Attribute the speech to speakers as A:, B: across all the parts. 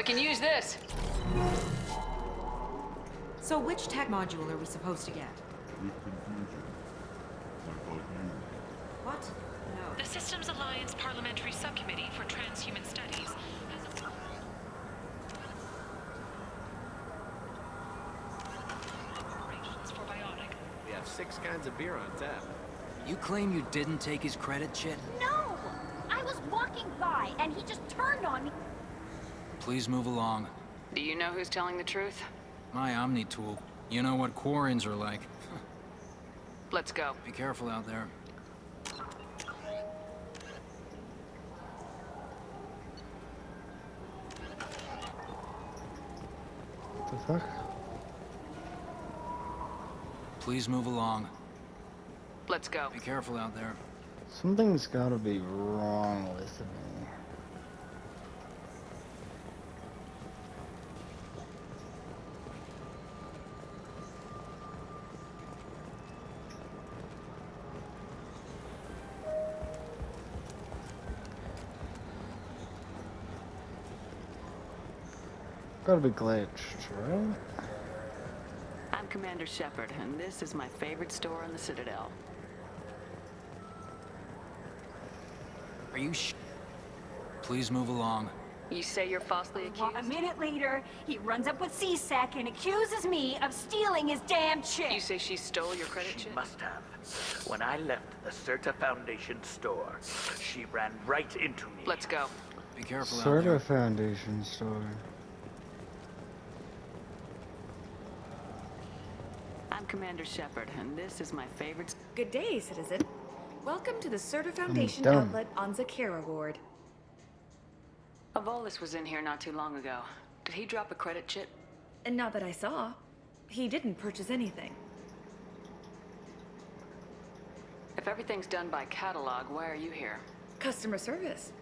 A: We can use this.
B: So which tech module are we supposed to get?
C: With confusion. I thought you...
B: What? No.
D: The Systems Alliance Parliamentary Subcommittee for Transhuman Studies has operations for Biotic.
E: We have 6 kinds of beer on tap.
F: You claim you didn't take his credit, Chit?
G: No! I was walking by, and he just turned on me.
F: Please move along.
A: Do you know who's telling the truth?
F: My Omni tool. You know what Quarians are like.
A: Let's go.
F: Be careful out there.
H: What the fuck?
F: Please move along.
A: Let's go.
F: Be careful out there.
H: Something's gotta be wrong with me. Gotta be glitched, right?
I: I'm Commander Shepard, and this is my favorite store on the Citadel.
F: Are you Please move along.
A: You say you're falsely accused?
G: A minute later, he runs up with C-Sec and accuses me of stealing his damn chip.
A: You say she stole your credit
J: She
A: chip?
J: must have. When I left the Certa Foundation store, she ran right into me.
A: Let's go.
F: Be careful out
H: Sort
F: there.
H: of Foundation story.
I: I'm Commander Shepard, and this is my favorite...
K: Good day, citizen. Welcome to the Certa Foundation
H: dumb.
K: outlet on Zakera Ward.
A: Avolis was in here not too long ago. Did he drop a credit chip?
K: And not that I saw. He didn't purchase anything.
A: If everything's done by catalog, why are you here?
K: Customer service.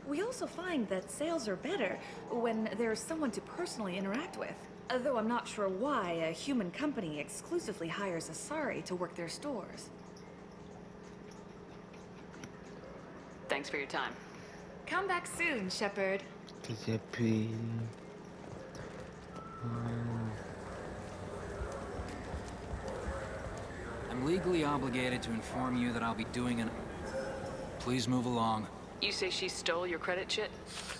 K: We also find that sales are better when there's someone to personally interact with. Although I'm not sure why a human company exclusively hires Asari to work their stores.
A: Thanks for your time.
K: Come back soon, Shepard.
H: Yippee.
F: I'm legally obligated to inform you that I'll be doing an... Please move along.
A: You say she stole your credit chip?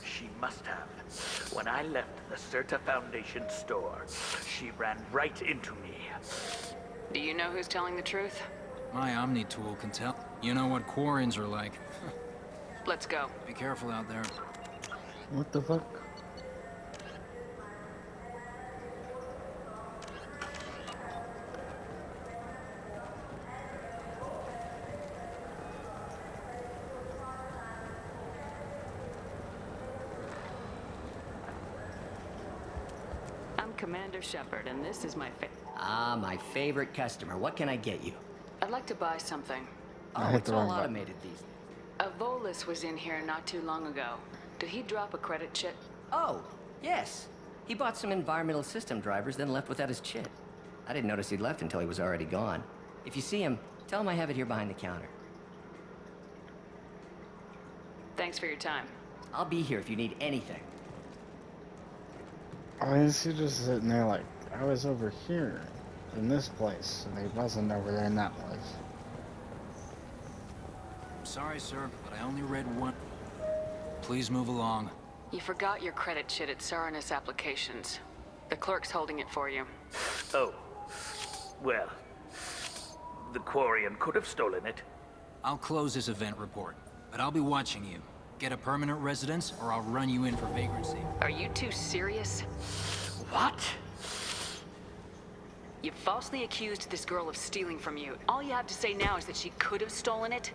J: She must have. When I left the Certa Foundation store, she ran right into me.
A: Do you know who's telling the truth?
F: My Omni tool can tell. You know what Quarians are like.
A: Let's go.
F: Be careful out there.
H: What the fuck?
I: I'm Commander Shepard, and this is my
L: Ah, my favorite customer. What can I get you?
A: I'd like to buy something.
L: Oh,
H: hit
L: it's
H: the
L: all
H: wrong button.
L: automated these days.
A: Avolis was in here not too long ago. Did he drop a credit chip?
L: Oh, yes. He bought some environmental system drivers, then left without his chip. I didn't notice he'd left until he was already gone. If you see him, tell him I have it here behind the counter.
A: Thanks for your time.
L: I'll be here if you need anything.
H: Why is he just sitting there like, I was over here in this place, and he wasn't over there in that place?
F: I'm sorry, sir, but I only read one. Please move along.
A: You forgot your credit chip at Saranus Applications. The clerk's holding it for you.
J: Oh. Well, the Quarian could have stolen it.
F: I'll close this event report, but I'll be watching you. Get a permanent residence, or I'll run you in for vagrancy.
A: Are you two serious?
J: What?
A: You falsely accused this girl of stealing from you. All you have to say now is that she could have stolen it.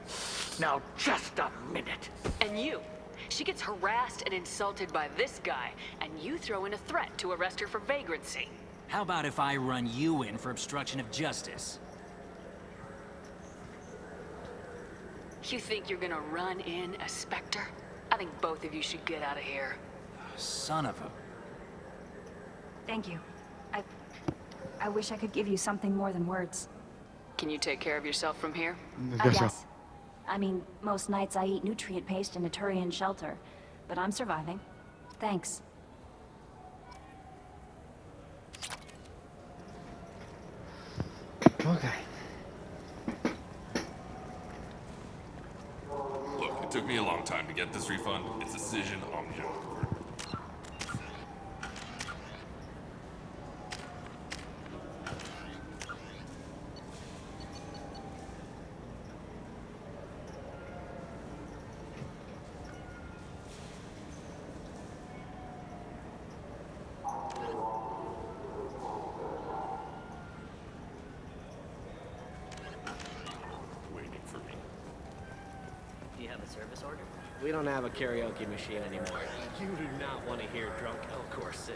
J: Now, just a minute.
A: And you. She gets harassed and insulted by this guy, and you throw in a threat to arrest her for vagrancy.
F: How about if I run you in for obstruction of justice?
A: You think you're gonna run in a Spectre? I think both of you should get out of here.
F: Son of a...
G: Thank you. I wish I could give you something more than words.
A: Can you take care of yourself from here?
G: Yes. I mean, most nights I eat nutrient paste in a Turian shelter, but I'm surviving. Thanks.
M: took me a long time to get this refund. It's a decision on the own. Waiting for me.
E: Do you have a service order? We don't have a karaoke machine anymore. You do not want to hear drunk Elcor sing.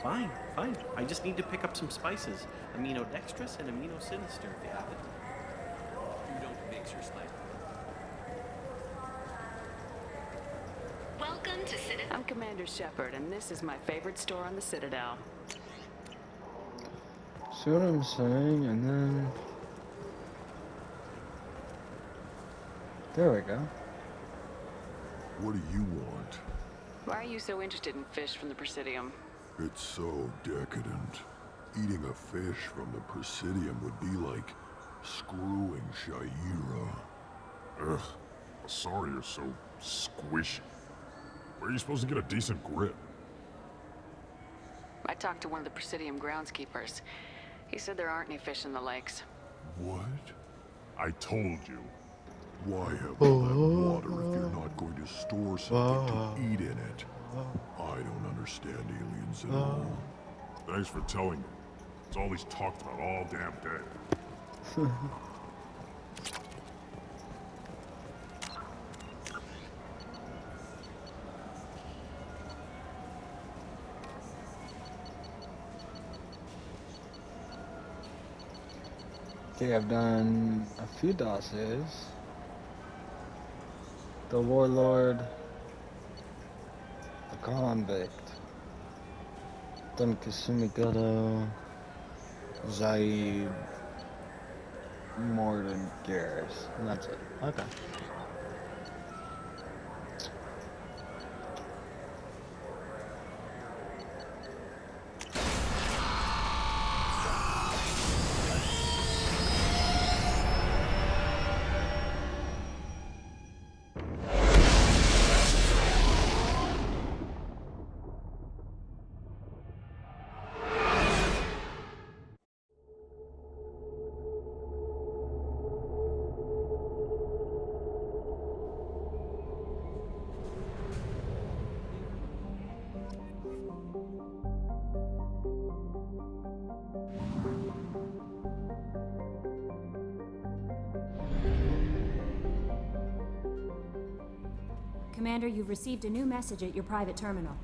E: Fine, fine. I just need to pick up some spices. Aminodextrous and aminosinister if you have it. You don't mix your spices.
A: Welcome to Citadel. I'm Commander Shepard, and this is my favorite store on the Citadel.
H: See what I'm saying? And then... There we go.
C: What do you want?
A: Why are you so interested in fish from the Presidium?
C: It's so decadent. Eating a fish from the Presidium would be like screwing Shaira.
N: Ugh. Sorry you're so squishy. Where are you supposed to get a decent grip?
A: I talked to one of the Presidium groundskeepers. He said there aren't any fish in the lakes.
C: What?
N: I told you.
C: Why have all that water if you're not going to store something to eat in it? I don't understand aliens at all.
N: Thanks for telling me. It's all he's talked about all damn day.
H: Okay, I've done a few dossiers. The Warlord, the Convict, done Kasumi Goto, Zaid, Morden, Garrus, and that's it. Okay.
G: Commander, you've received a new message at your private terminal.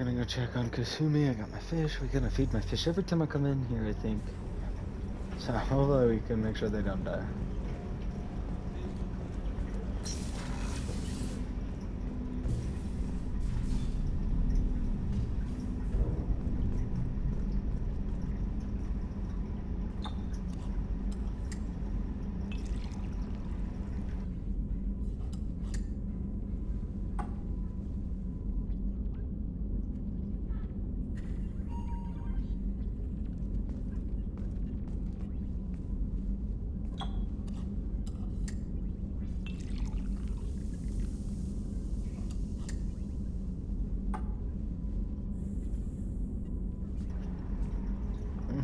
H: gonna go check on Kasumi. I got my fish. We're gonna feed my fish every time I come in here, I think. So hopefully we can make sure they don't die.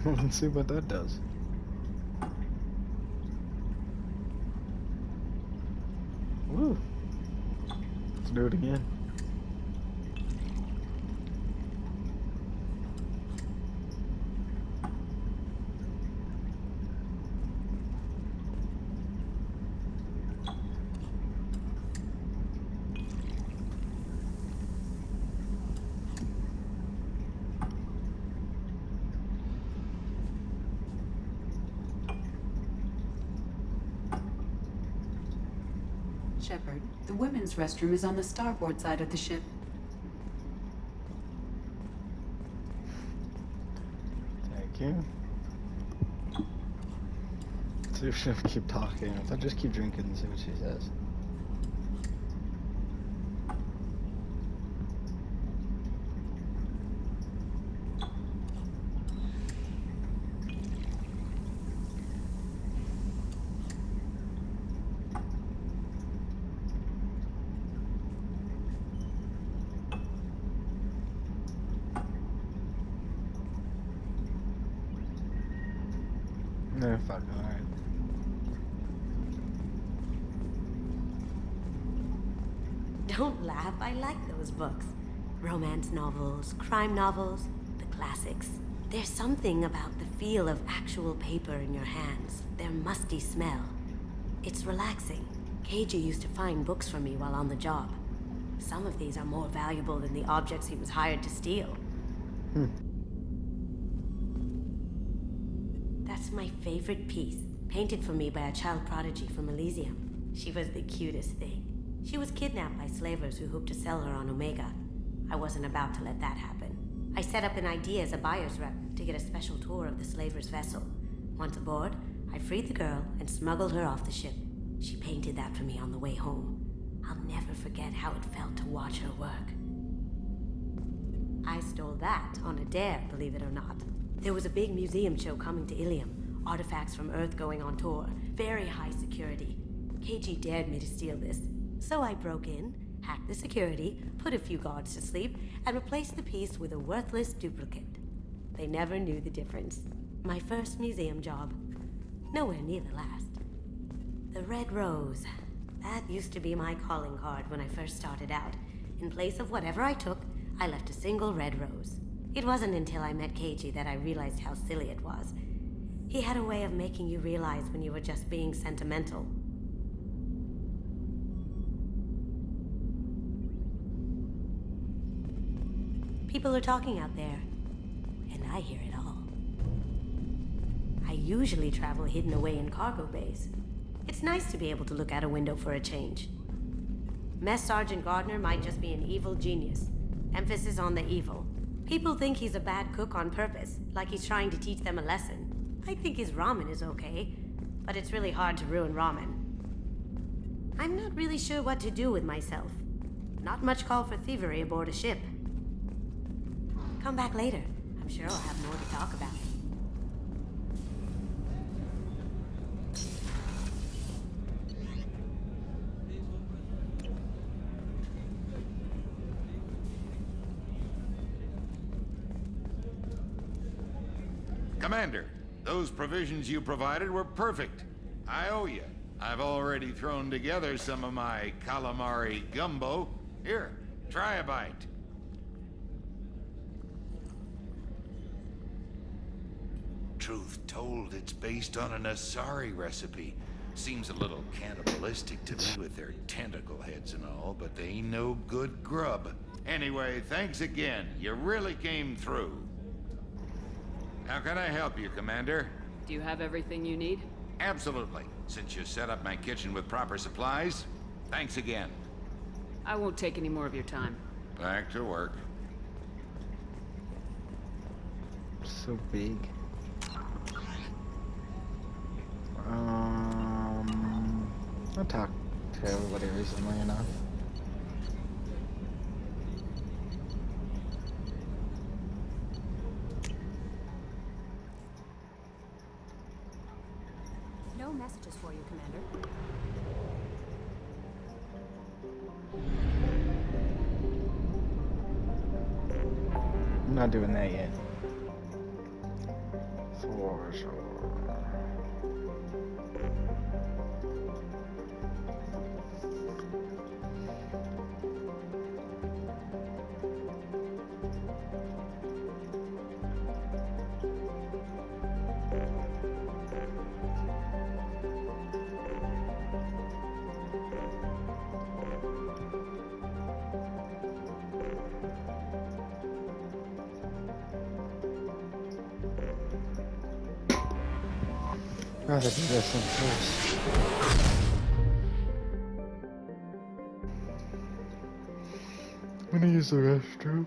H: Let's see what that does. Woo! Let's do it again.
O: Shepard, the women's restroom is on the starboard side of the ship.
H: Thank you. Let's see if she'll keep talking. If I just keep drinking and see what she says. No, fuck, alright.
P: Don't laugh, I like those books. Romance novels, crime novels, the classics. There's something about the feel of actual paper in your hands, their musty smell. It's relaxing. Keiji used to find books for me while on the job. Some of these are more valuable than the objects he was hired to steal. That's my favorite piece, painted for me by a child prodigy from Elysium. She was the cutest thing. She was kidnapped by slavers who hoped to sell her on Omega. I wasn't about to let that happen. I set up an idea as a buyer's rep to get a special tour of the slaver's vessel. Once aboard, I freed the girl and smuggled her off the ship. She painted that for me on the way home. I'll never forget how it felt to watch her work. I stole that on a dare, believe it or not. There was a big museum show coming to Ilium. Artifacts from Earth going on tour. Very high security. Keiji dared me to steal this. So I broke in, hacked the security, put a few guards to sleep, and replaced the piece with a worthless duplicate. They never knew the difference. My first museum job. Nowhere near the last. The Red Rose. That used to be my calling card when I first started out. In place of whatever I took, I left a single red rose. It wasn't until I met Keiji that I realized how silly it was. He had a way of making you realize when you were just being sentimental. People are talking out there, and I hear it all. I usually travel hidden away in cargo bays. It's nice to be able to look out a window for a change. Mess Sergeant Gardner might just be an evil genius. Emphasis on the evil. People think he's a bad cook on purpose, like he's trying to teach them a lesson. I think his ramen is okay, but it's really hard to ruin ramen. I'm not really sure what to do with myself. Not much call for thievery aboard a ship. Come back later. I'm sure I'll have more to talk about.
Q: Commander, those provisions you provided were perfect. I owe you. I've already thrown together some of my calamari gumbo. Here, try a bite. Truth told, it's based on an Asari recipe. Seems a little cannibalistic to me with their tentacle heads and all, but they ain't no good grub. Anyway, thanks again. You really came through. How can I help you, Commander?
A: Do you have everything you need?
Q: Absolutely. Since you set up my kitchen with proper supplies, thanks again.
A: I won't take any more of your time.
Q: Back to work.
H: So big. I talked to everybody recently enough.
G: No messages for you, Commander.
H: I'm not doing that yet. For sure. Rather do this one first. I'm gonna use the restroom.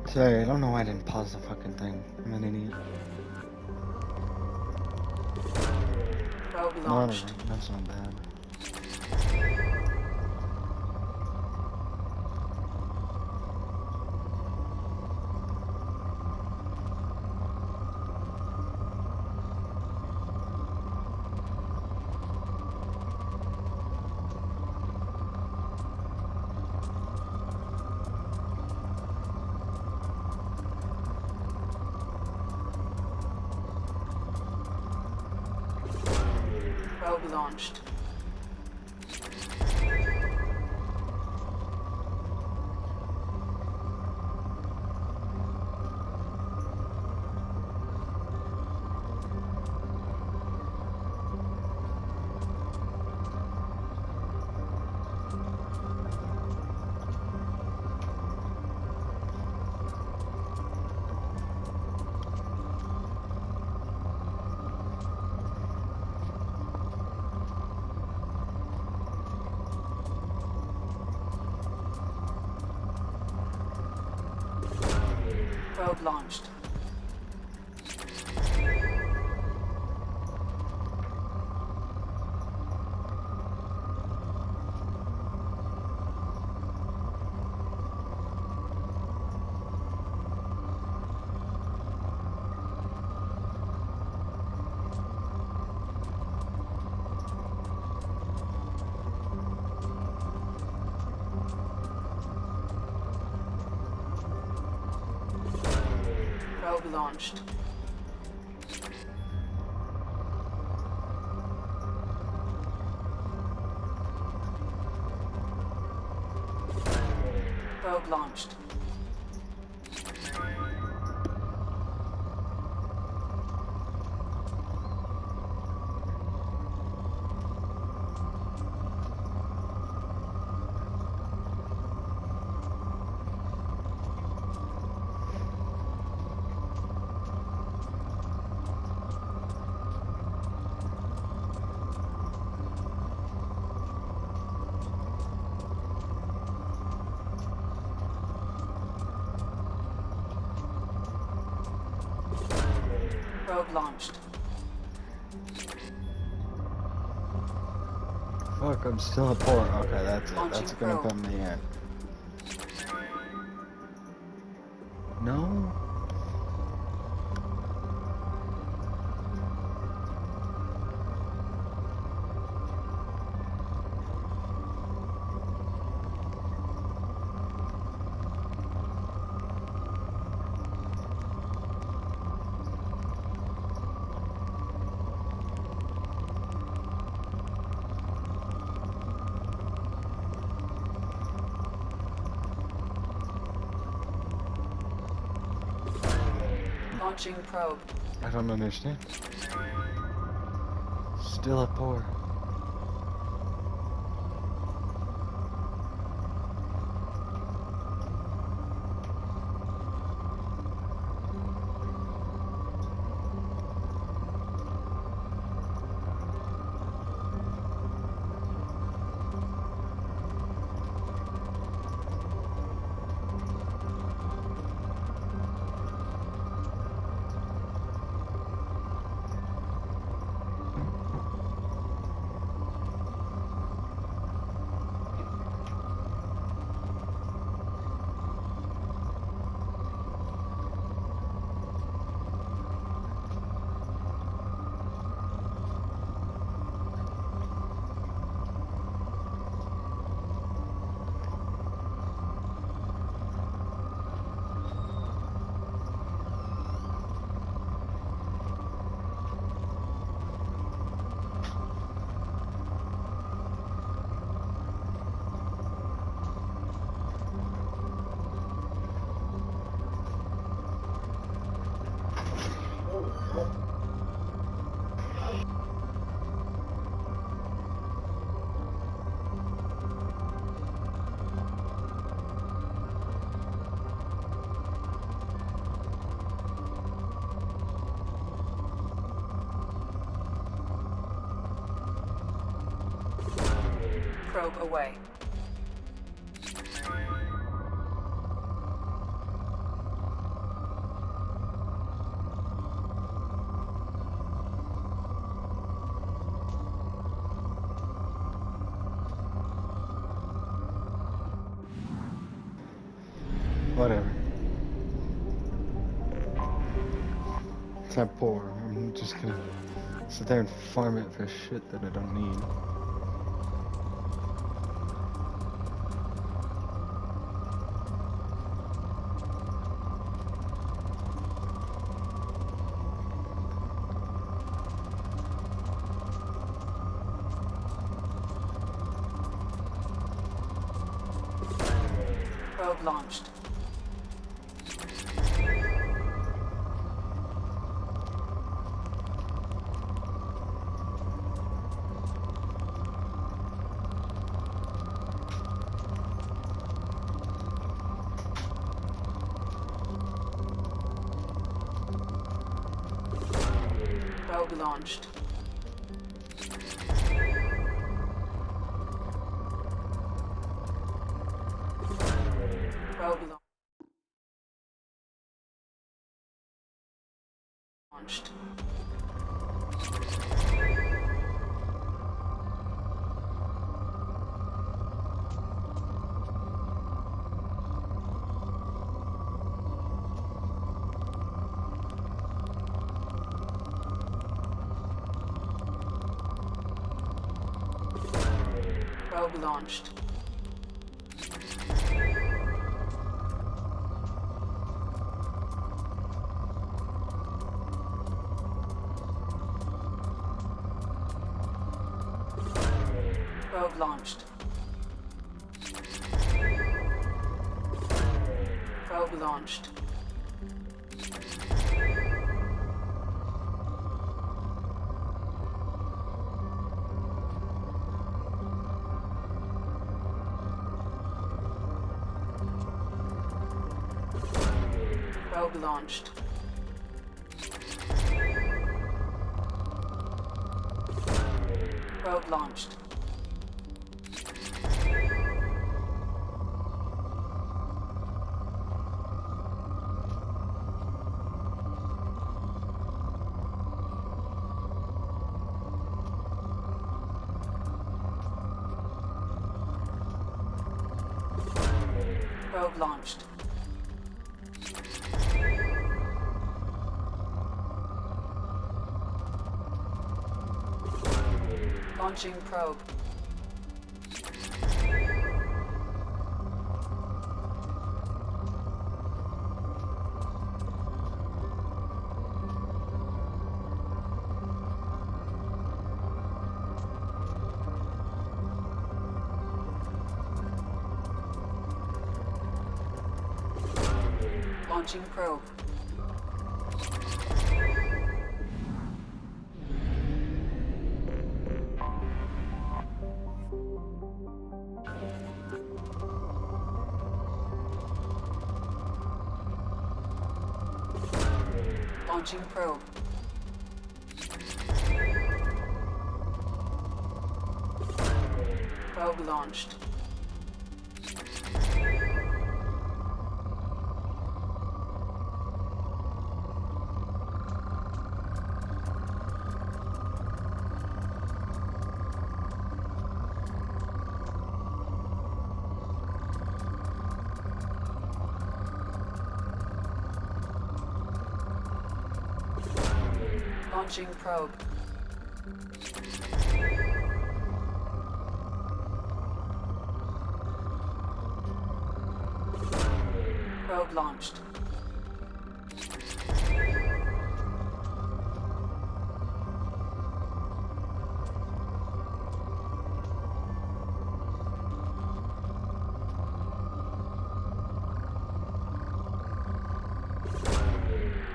H: Sorry, I don't know why I didn't pause the fucking thing. I'm an idiot.
O: Probe
H: No,
O: launched.
H: that's not bad.
O: Probe launched. Probe launched. Probe launched. Probe launched. Probe launched.
H: Fuck, I'm still at port. Okay, that's it.
O: Launching
H: That's gonna
O: probe.
H: put me in. No?
O: Launching probe.
H: I don't understand. Still at port.
O: Probe away.
H: Whatever. It's not poor. I'm just gonna sit there and farm it for shit that I don't need.
O: Probe launched. Probe launched. Probe launched. Launched. Probe launched. Probe launched. Probe launched. Probe launched. Probe launched. Probe launched. Launching probe. Launching probe. Launching probe. Probe launched. Launching probe. Probe launched.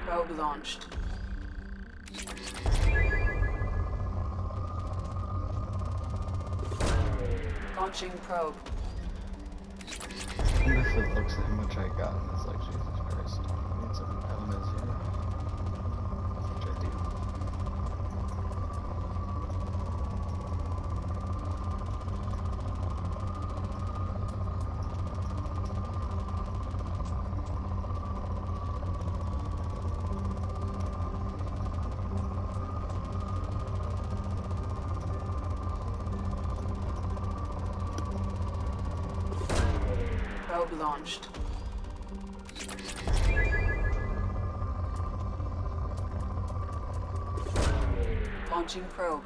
O: Probe launched. Launching probe.
H: I wonder if it looks at how much I got and it's like, Jesus Christ, I need some elements here. Which I do.
O: Probe launched. Launching probe.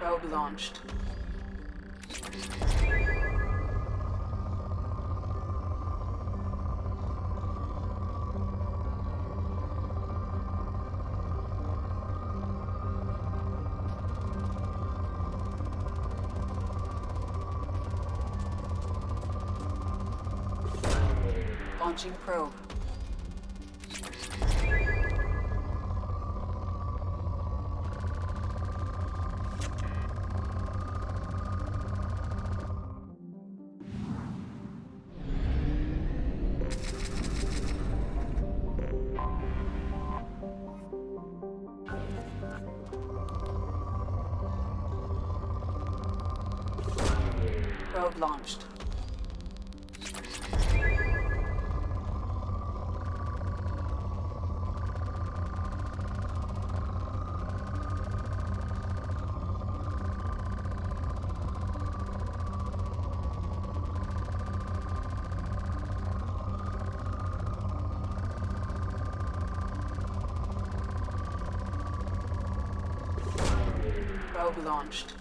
O: Probe launched. Launching probe. Probe launched. Probe launched.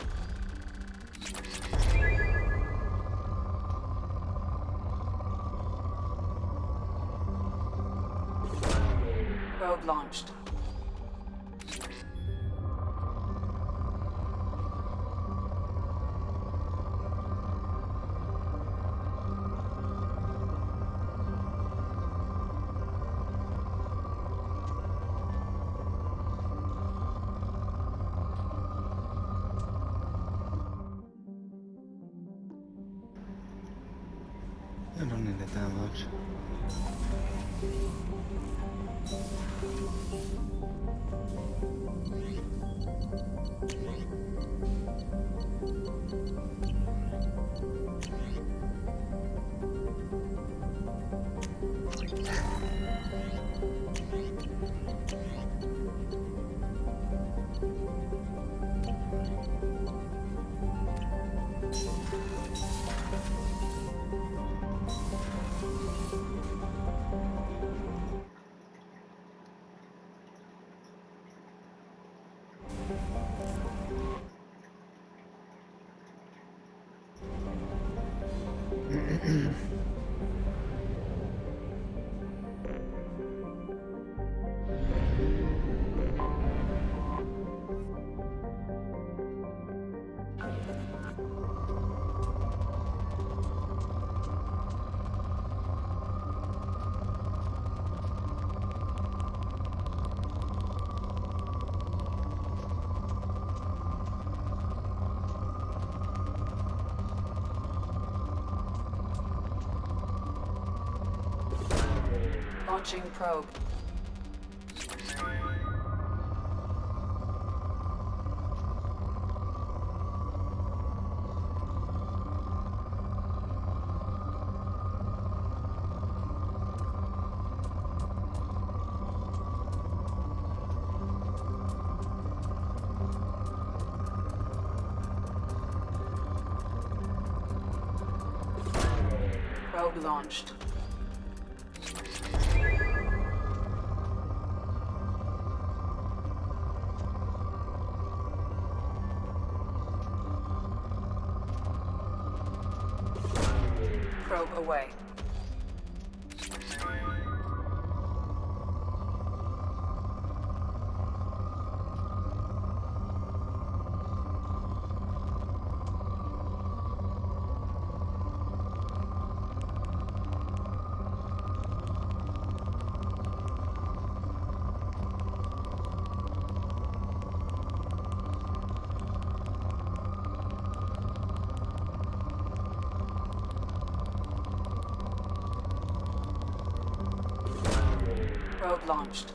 O: Probe launched.
H: I don't need it that much. Launching probe. Probe launched. Probe away. Probe launched.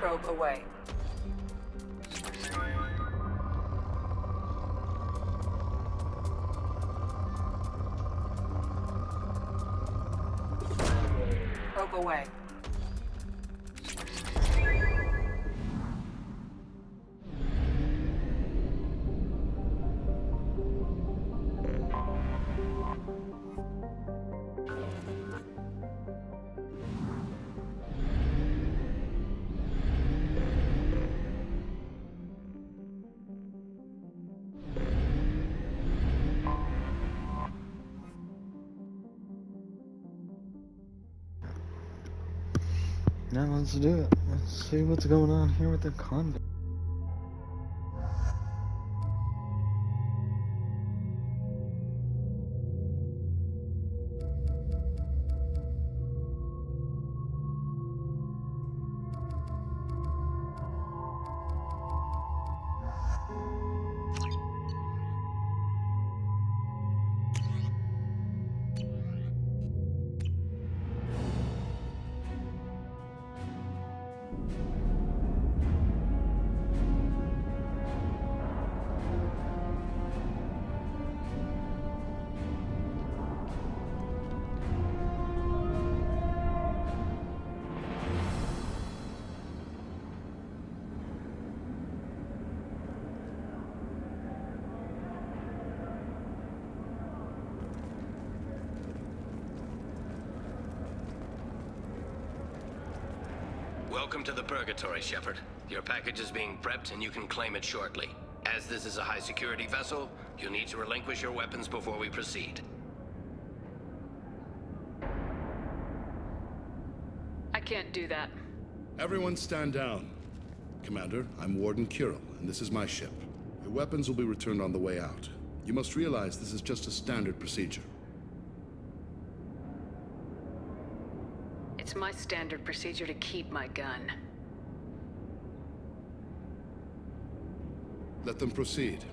O: Probe away. Probe away.
H: Now let's do it. Let's see what's going on here with the convict.
R: Welcome to the Purgatory, Shepard. Your package is being prepped and you can claim it shortly. As this is a high-security vessel, you'll need to relinquish your weapons before we proceed.
A: I can't do that.
S: Everyone stand down. Commander, I'm Warden Kirill, and this is my ship. Your weapons will be returned on the way out. You must realize this is just a standard procedure.
A: It's my standard procedure to keep my gun.
S: Let them proceed.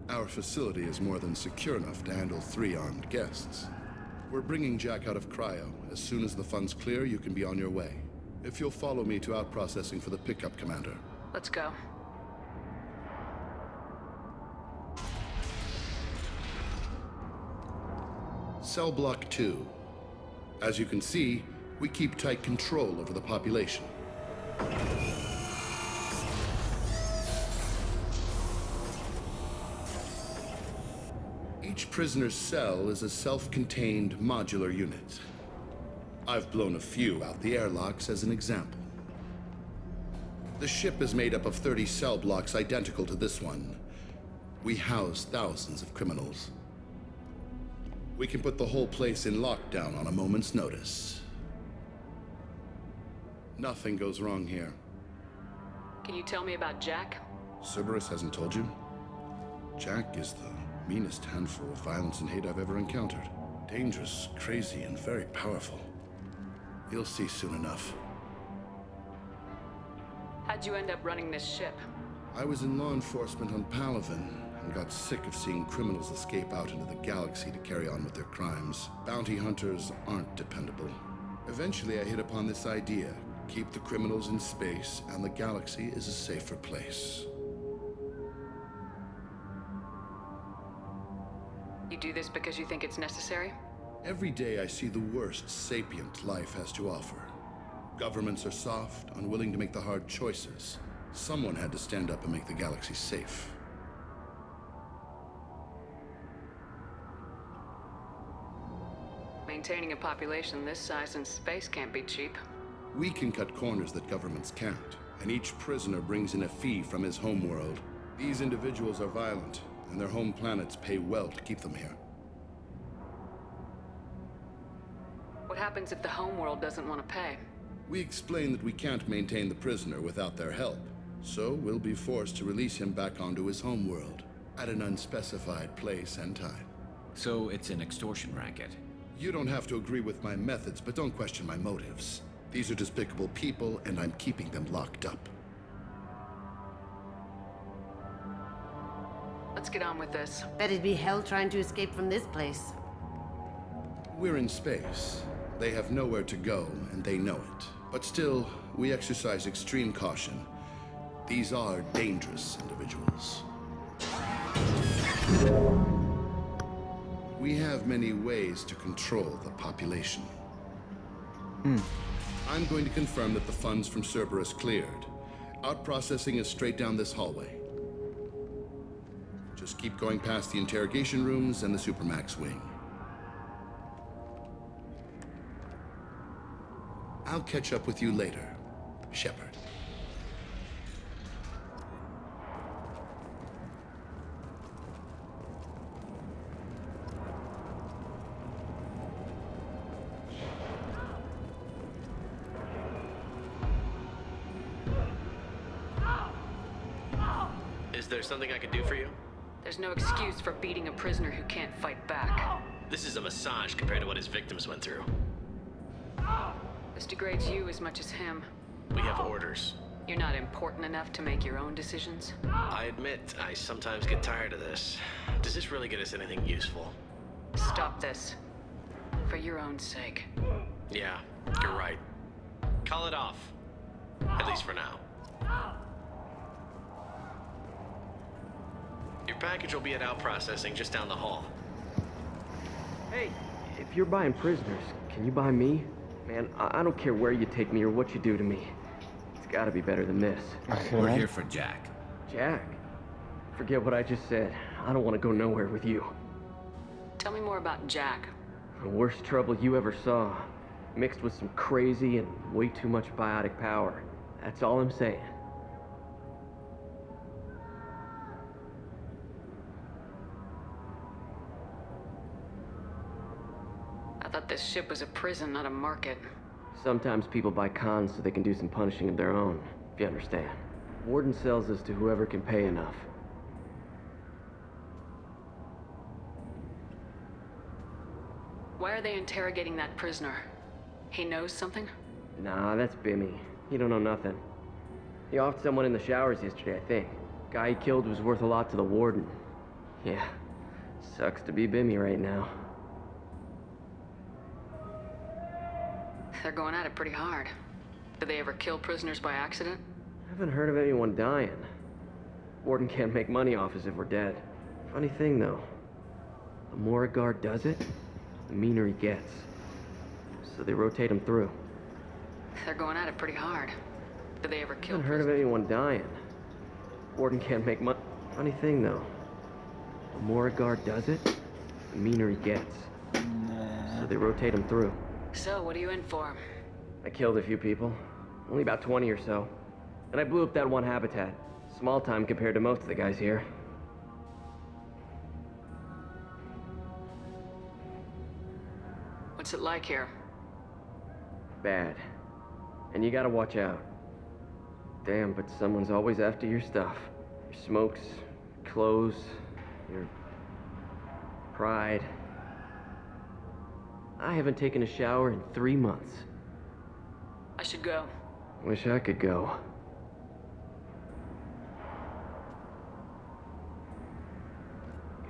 S: Our facility is more than secure enough to handle 3 armed guests. We're bringing Jack out of cryo. As soon as the funds clear, you can be on your way. If you'll follow me to out-processing for the pickup, Commander.
A: Let's go.
S: Cell Block 2. As you can see, we keep tight control over the population. Each prisoner's cell is a self-contained modular unit. I've blown a few out the airlocks as an example. The ship is made up of 30 cell blocks identical to this one. We house thousands of criminals. We can put the whole place in lockdown on a moment's notice. Nothing goes wrong here.
A: Can you tell me about Jack?
S: Cerberus hasn't told you? Jack is the meanest handful of violence and hate I've ever encountered. Dangerous, crazy, and very powerful. You'll see soon enough.
A: How'd you end up running this ship?
S: I was in law enforcement on Palaven and got sick of seeing criminals escape out into the galaxy to carry on with their crimes. Bounty hunters aren't dependable. Eventually, I hit upon this idea. Keep the criminals in space, and the galaxy is a safer place.
A: You do this because you think it's necessary?
S: Every day I see the worst sapient life has to offer. Governments are soft, unwilling to make the hard choices. Someone had to stand up and make the galaxy safe.
A: Maintaining a population this size in space can't be cheap.
S: We can cut corners that governments can't, and each prisoner brings in a fee from his homeworld. These individuals are violent, and their home planets pay well to keep them here.
A: What happens if the homeworld doesn't want to pay?
S: We explain that we can't maintain the prisoner without their help, so we'll be forced to release him back onto his homeworld at an unspecified place and time.
T: So it's an extortion racket?
S: You don't have to agree with my methods, but don't question my motives. These are despicable people, and I'm keeping them locked up.
A: Let's get on with this.
P: Bet it'd be hell trying to escape from this place.
S: We're in space. They have nowhere to go, and they know it. But still, we exercise extreme caution. These are dangerous individuals. We have many ways to control the population. I'm going to confirm that the funds from Cerberus cleared. Out-processing is straight down this hallway. Just keep going past the interrogation rooms and the Supermax wing. I'll catch up with you later, Shepard.
R: Is there something I can do for you?
A: There's no excuse for beating a prisoner who can't fight back.
R: This is a massage compared to what his victims went through.
A: This degrades you as much as him.
R: We have orders.
A: You're not important enough to make your own decisions?
R: I admit, I sometimes get tired of this. Does this really get us anything useful?
A: Stop this. For your own sake.
R: Yeah, you're right. Call it off. At least for now. Your package will be at out processing just down the hall.
U: Hey, if you're buying prisoners, can you buy me? Man, I don't care where you take me or what you do to me. It's gotta be better than this.
T: We're here for Jack.
U: Jack? Forget what I just said. I don't want to go nowhere with you.
A: Tell me more about Jack.
U: The worst trouble you ever saw. Mixed with some crazy and way too much biotic power. That's all I'm saying.
A: I thought this ship was a prison, not a market.
U: Sometimes people buy cons so they can do some punishing of their own, if you understand. Warden sells us to whoever can pay enough.
A: Why are they interrogating that prisoner? He knows something?
U: Nah, that's Bimmy. He don't know nothing. He offed someone in the showers yesterday, I think. Guy he killed was worth a lot to the warden. Yeah, sucks to be Bimmy right now.
A: They're going at it pretty hard. Do they ever kill prisoners by accident?
U: I haven't heard of anyone dying. Warden can't make money off us if we're dead. Funny thing, though. The more a guard does it, the meaner he gets. So they rotate him through.
A: They're going at it pretty hard. Do they ever
U: I
A: kill
U: haven't heard of anyone dying. Warden can't make money. Funny thing, though. The more a guard does it, the meaner he gets. So they rotate him through.
A: So, what are you in for?
U: I killed a few people. Only about 20 or so. And I blew up that one habitat. Small time compared to most of the guys here.
A: What's it like here?
U: Bad. And you gotta watch out. Damn, but someone's always after your stuff. Your smokes, clothes, your pride. I haven't taken a shower in 3 months.
A: I should go.
U: Wish I could go.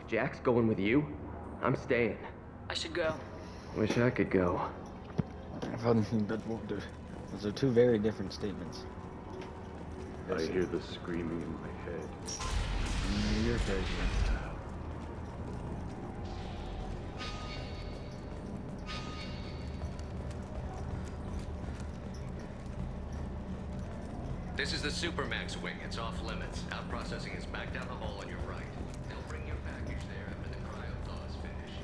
U: If Jack's going with you, I'm staying.
A: I should go.
U: Wish I could go.
H: Those are two very different statements.
E: I hear the screaming in my head.
H: You're crazy.
R: This is the Supermax wing. It's off limits. Out processing is back down the hall on your right. They'll bring your package there after the cryo thaw is finished.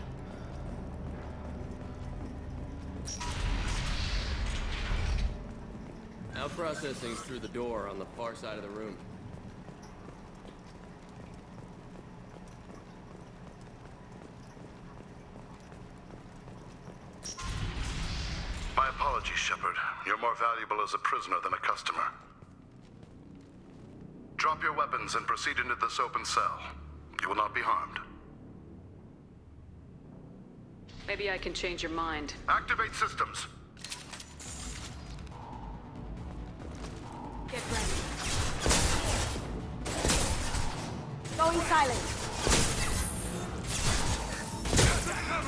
V: Out processing's through the door on the far side of the room.
S: My apologies, Shepard. You're more valuable as a prisoner than a customer. Drop your weapons and proceed into this open cell. You will not be harmed.
A: Maybe I can change your mind.
S: Activate systems.
P: Get ready. Going silent.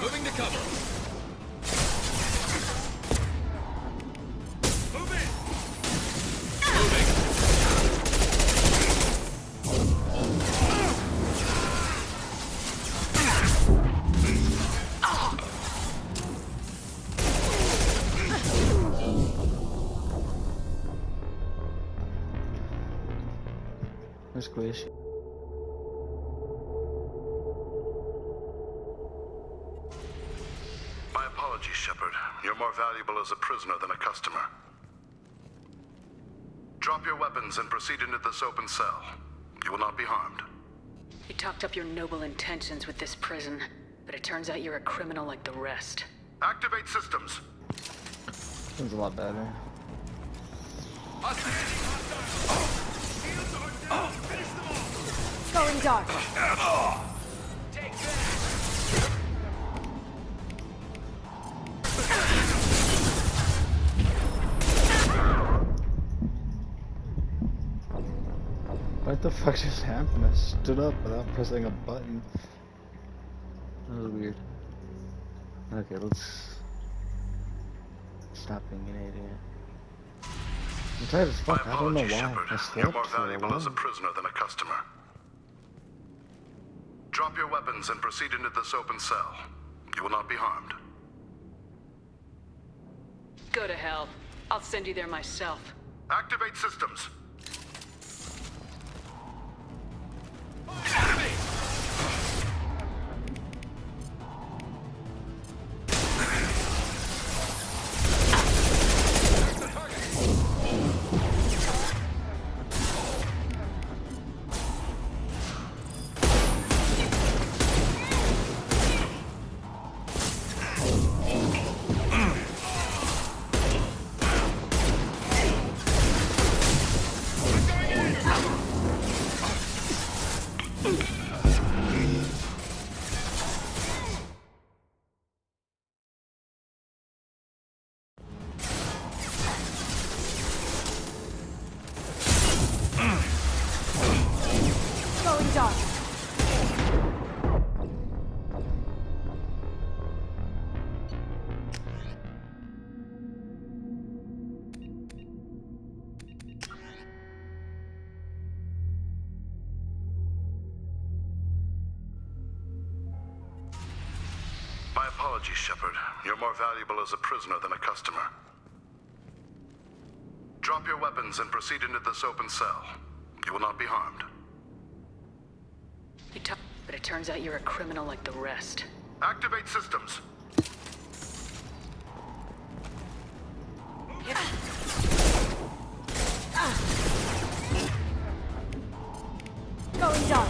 V: Moving to cover.
N: Move in!
H: squishy.
S: My apologies, Shepard. You're more valuable as a prisoner than a customer. Drop your weapons and proceed into this open cell. You will not be harmed.
A: You talked up your noble intentions with this prison, but it turns out you're a criminal like the rest.
S: Activate systems.
H: Sounds a lot better.
P: Going dark.
H: What the fuck just happened? I stood up without pressing a button. That was weird. Okay, let's stop being an idiot. I'm tired as fuck. I don't know why.
S: Shepard.
H: I
S: You're
H: slept
S: more
H: for a
S: valuable as a
H: while.
S: prisoner than a customer. Drop your weapons and proceed into this open cell. You will not be harmed.
A: Go to hell. I'll send you there myself.
S: Activate systems.
P: Going dark.
S: My apologies, Shepard. You're more valuable as a prisoner than a customer. Drop your weapons and proceed into this open cell. You will not be harmed.
A: But it turns out you're a criminal like the rest.
S: Activate systems.
P: Going dark.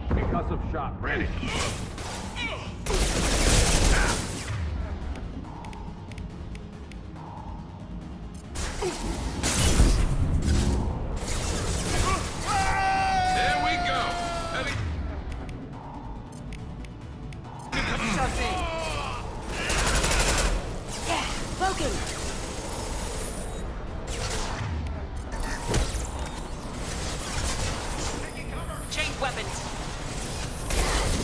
B: Concussive shot ready.
M: There we go.
P: Broken.
A: Change weapons.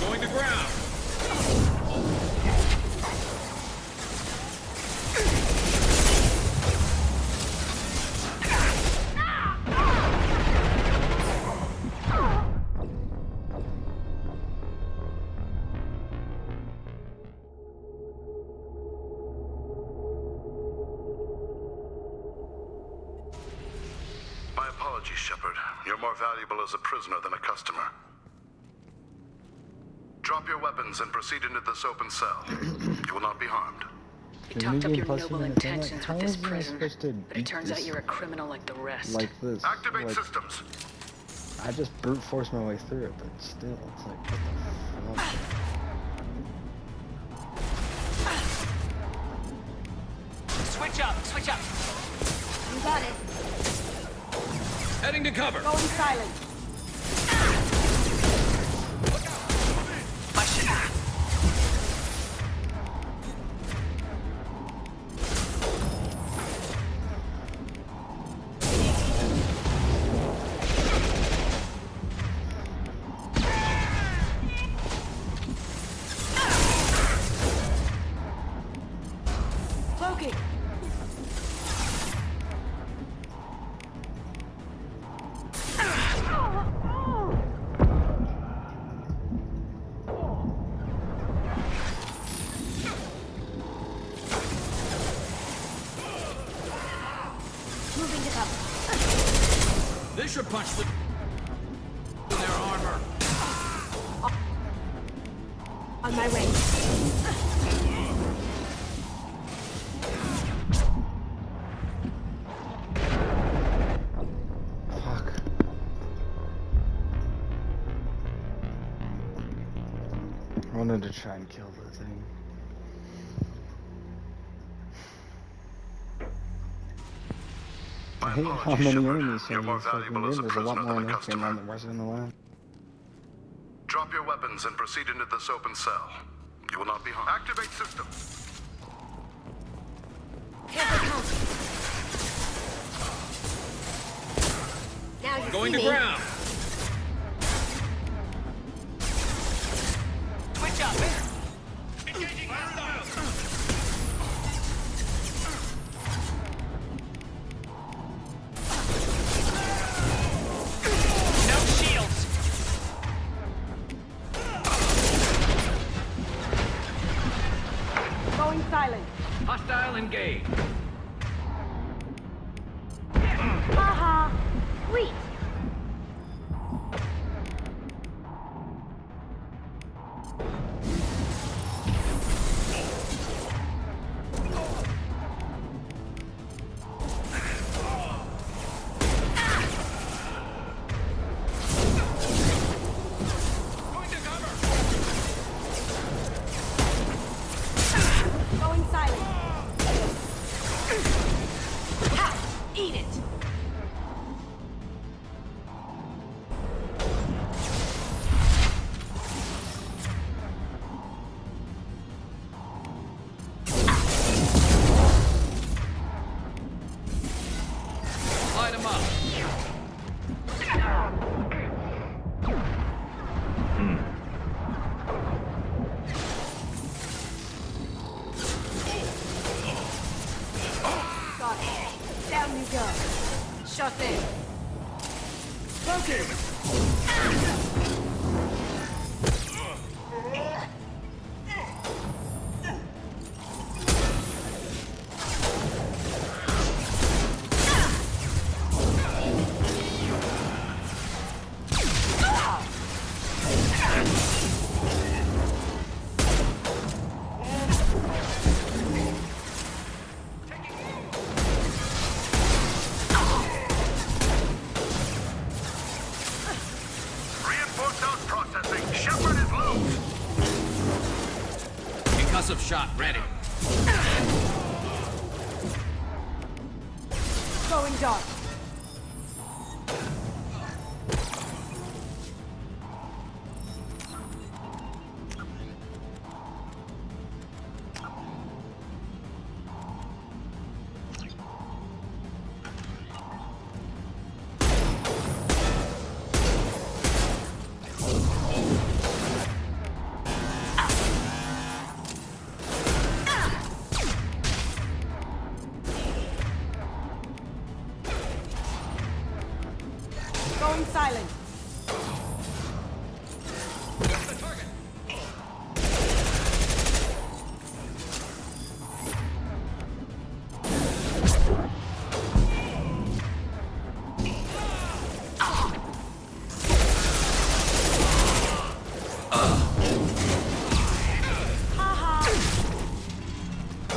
M: Going to ground.
S: My apologies, Shepard. You're more valuable as a prisoner than a customer. Drop your weapons and proceed into this open cell. You will not be harmed.
A: You talked up your noble intentions with this prison, but it turns out you're a criminal like the rest.
H: Like this.
S: Activate
H: Like,
S: systems.
H: I just brute forced my way through it, but still, it's like, what the fuck?
A: Switch up, switch up.
P: You got it.
M: Heading to cover.
P: Going silent.
A: My shit.
P: Cloaking. Moving to cover.
M: This should punch their armor.
P: On my way.
H: Fuck. I wanted to try and kill the thing. I hate how many enemies are in this fucking game. There's a lot more in this game than there was in the last.
D: Drop your weapons and proceed into this open cell. You will not be harmed. Activate system.
P: Here they come. Now you
M: Going
P: see
M: to
P: me.
M: ground.
A: Switch up.
M: Engaging hostiles.
A: No shields.
P: Going silent.
M: Hostile engaged.
P: Haha. Sweet. Going silent.
A: Ha! Eat it.
M: Light them up.
P: Got it. Down you go. Shot in.
D: Reinforce those processing. Shepard is loose.
M: Concussive shot ready.
P: Going dark. Going silent.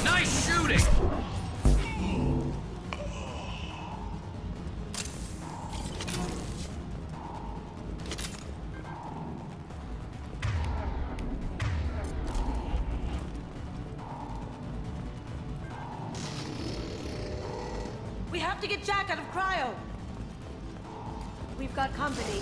M: Nice shooting.
P: We have to get Jack out of cryo. We've got company.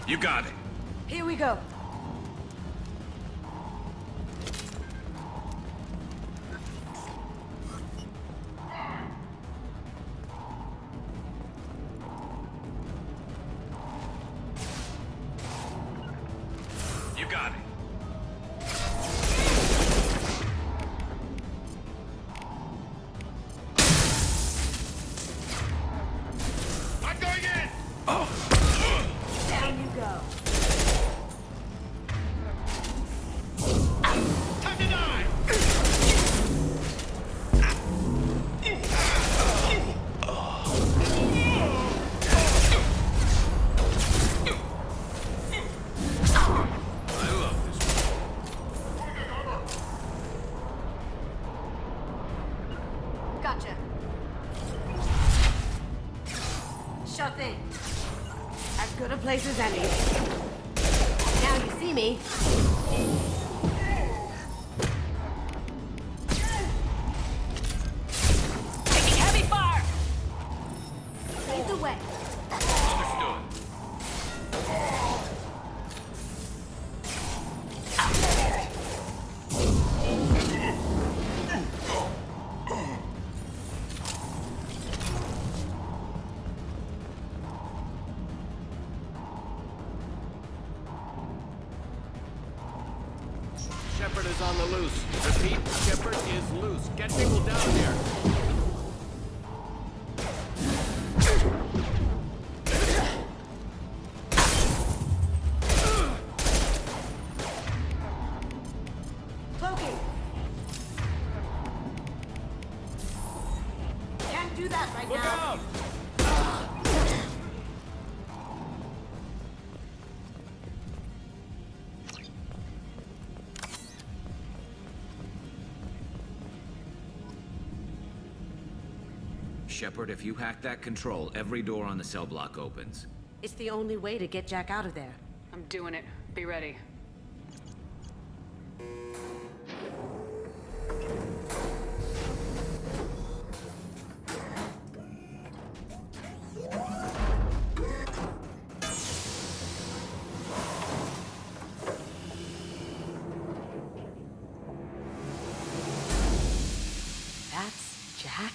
M: You got it.
P: Here we go.
M: You got it.
P: Gotcha. Sure thing. As good a place as any. Now you see me.
A: Taking heavy fire!
P: Lead the way.
M: Understood. Shepard is on the loose. Repeat, Shepard is loose. Get people down here.
P: Cloaking. Can't do that right
M: Look
P: now.
M: out!
T: Shepard, if you hack that control, every door on the cell block opens.
P: It's the only way to get Jack out of there.
A: I'm doing it. Be ready.
P: That's Jack?